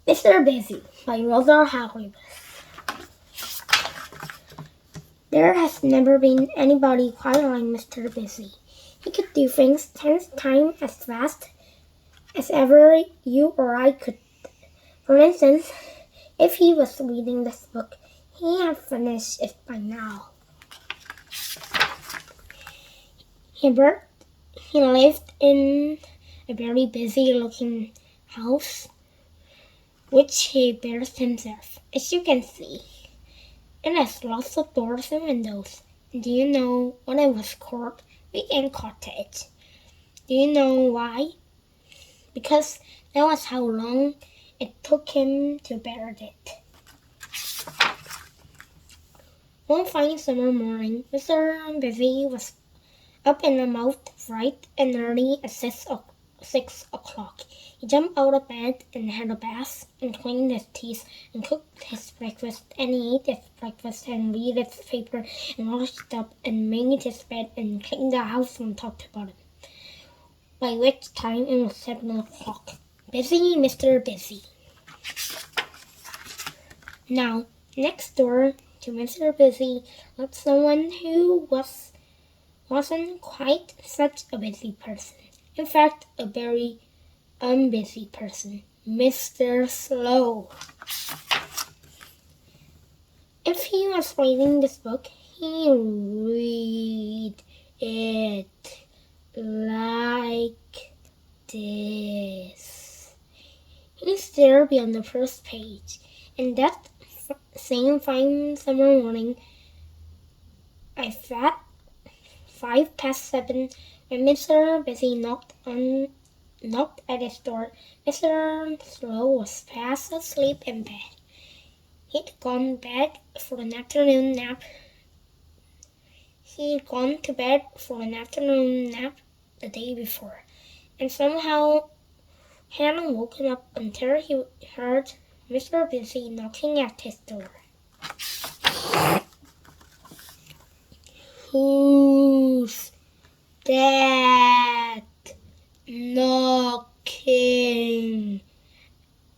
Mr. Busy by Roger Hargreaves. There has never been anybody quite like Mr. Busy. He could do things 10 times as fast as ever you or I could. For instance, if he was reading this book, he had finished it by now. He lived in a very busy-looking house, which he built himself. As you can see, it has lots of doors and windows. And do you know what it was called? Weekend Cottage. Do you know why? Because that was how long it took him to build it. One fine summer morning, Mr. Busy was up and about bright and early at 6 o'clock. He jumped out of bed and had a bath and cleaned his teeth and cooked his breakfast and he ate his breakfast and read his paper and washed up and made his bed and cleaned the house from top to bottom. By which time it was 7 o'clock. Busy Mr. Busy. Now, next door to Mr. Busy lived someone who wasn't quite such a busy person. In fact, a very unbusy person, Mr. Slow. If he was reading this book, he read it like this. He'd stare beyond the first page, and that same fine summer morning, I sat 7:05, when Mr. Busy knocked at his door. Mr. Slow was fast asleep in bed. He'd gone to bed for an afternoon nap. The day before, and somehow hadn't woken up until he heard Mr. Busy knocking at his door. Who's that knocking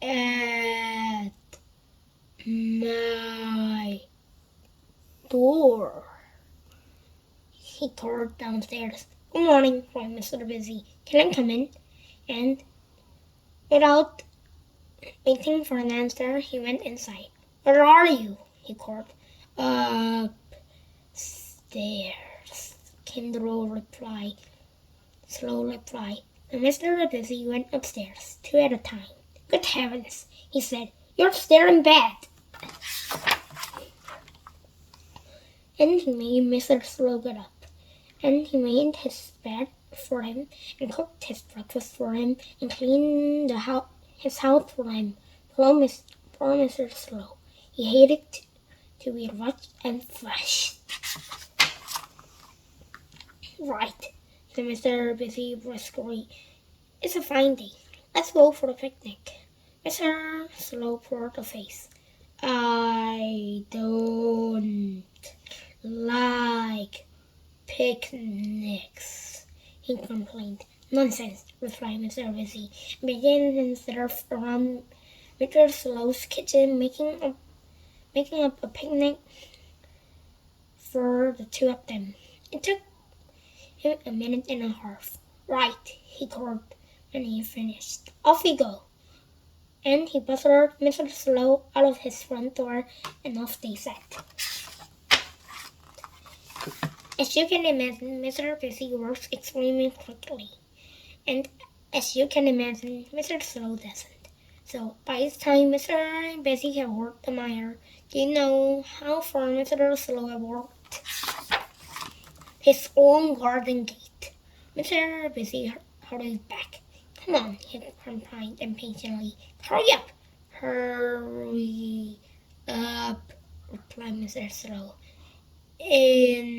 at my door? He called downstairs. Good morning, cried Mr. Busy. Can I come in? And without waiting for an answer, he went inside. Where are you? He called. Upstairs, came the slow reply. And Mr. Busy went upstairs, 2 at a time. Good heavens, he said. You're still in bed. And he made Mr. Slow get up. And he made his bed for him, and cooked his breakfast for him, and cleaned his house for him. Poor Mr. Slow. He hated to be rushed and flushed. Right, said Mr. Busy briskly. It's a fine day. Let's go for a picnic. Mr. Slow poured a face. I don't like picnics, he complained. Nonsense, replied Mr. Busy, and began himself around Mr. Slow's kitchen, making up a picnic for the 2 of them. It took him a minute and a half. Right, he called when he finished. Off we go. And he bustled Mr. Slow out of his front door, and off they set. As you can imagine, Mr. Busy works extremely quickly. And as you can imagine, Mr. Slow doesn't. So by this time, Mr. Busy had worked a mile. Do you know how far Mr. Slow had walked? His own garden gate. Mr. Busy hurried back. Come on, he complained impatiently. Hurry up! Hurry up, replied Mr. Slow. Impossible.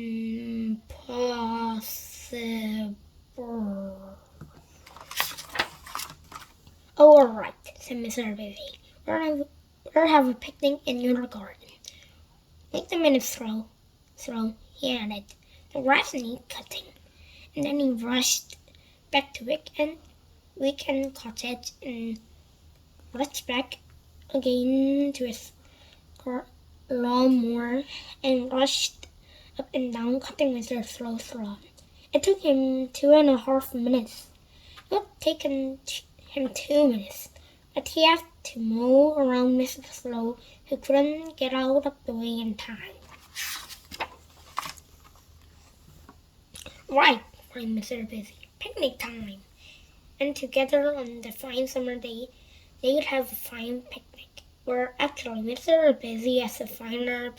Oh, all right, said Mr. Busy. We'll have a picnic in your garden. Wait a minute, Slow, he added. The grass needs cutting. And then he rushed back to Weekend Cottage and rushed back again to his lawnmower and rushed up and down, cutting Mr. Slow's lawn. It took him 2.5 minutes. It would take him 2 minutes, but he had to mow around Mr. Slow, who couldn't get out of the way in time. Right, cried Mr. Busy. Picnic time! And together on the fine summer day, they would have a fine picnic. Where actually Mr. Busy has a finer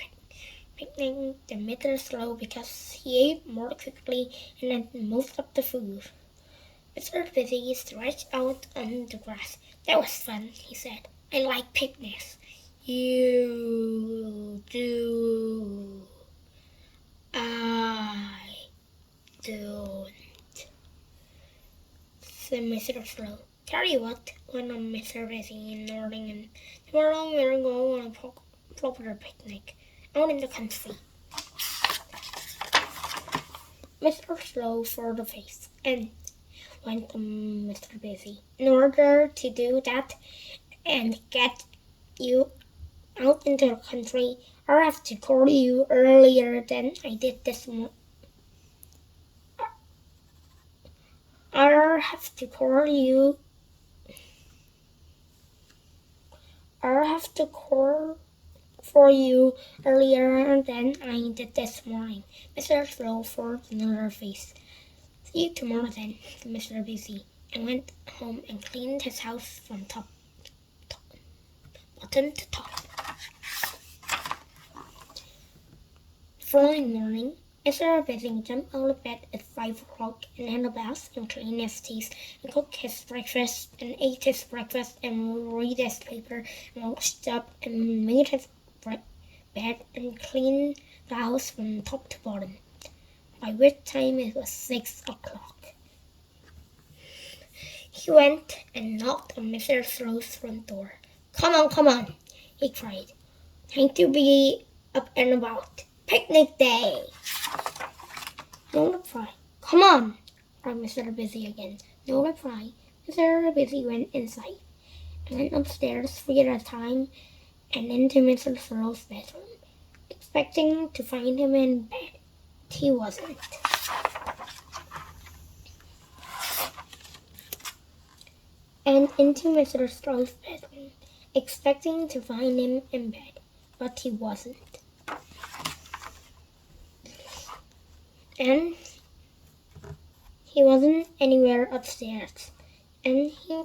picnic than Mr. Slow because he ate more quickly and ate most of the food. Mr. Busy stretched out on the grass. That was fun, he said. I like picnics. You do. I don't, said Mr. Slow. Tell you what, went on Mr. Busy, nodding, and tomorrow we'll go on a proper picnic out in the country. Mr. Slow furrowed a face and went on Mr. Busy. In order to do that and get you out into the country, I'll have to call you earlier than I did this morning. I'll have to call for you earlier than I did this morning. Mr. Slow furrowed another face. See you tomorrow then, said Mr. Busy, and went home and cleaned his house from bottom to top. The following morning, Mr. Busy jumped out of bed at 5 o'clock and had a bath and cleaned his teeth and cooked his breakfast and ate his breakfast and read his paper and washed up and made his bed and cleaned the house from top to bottom, by which time it was 6 o'clock. He went and knocked on Mr. Slow's front door. Come on, he cried. Time to be up and about. Picnic day! No reply. Come on, cried Mr. Busy again. No reply. Mr. Busy went inside and went upstairs 3 at a time and into Mr. Slow's bedroom, expecting to find him in bed. He wasn't. And into Mr. Slow's bedroom, expecting to find him in bed, but he wasn't. And he wasn't anywhere upstairs, and he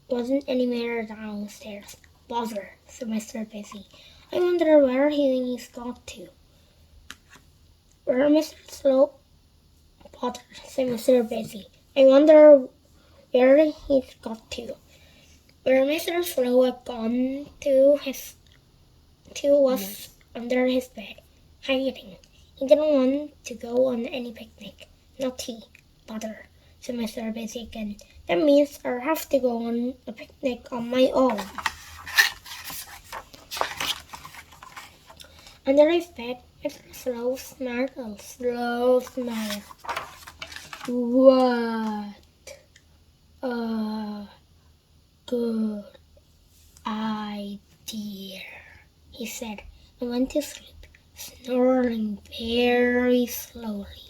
wasn't anywhere downstairs. Bother, said Mr. Busy. I wonder where he's got to. Where Mr. Slow? Bother, said Mr. Busy. I wonder where he's got to. Where Mr. Slow had gone to was under his bed, hiding. He didn't want to go on any picnic. Not he. Bother, said Mr. Busy again. That means I'll have to go on a picnic on my own. Under his bed, Mr. Slow smiled a slow smile. What a good idea, he said, and went to sleep, snoring very slowly.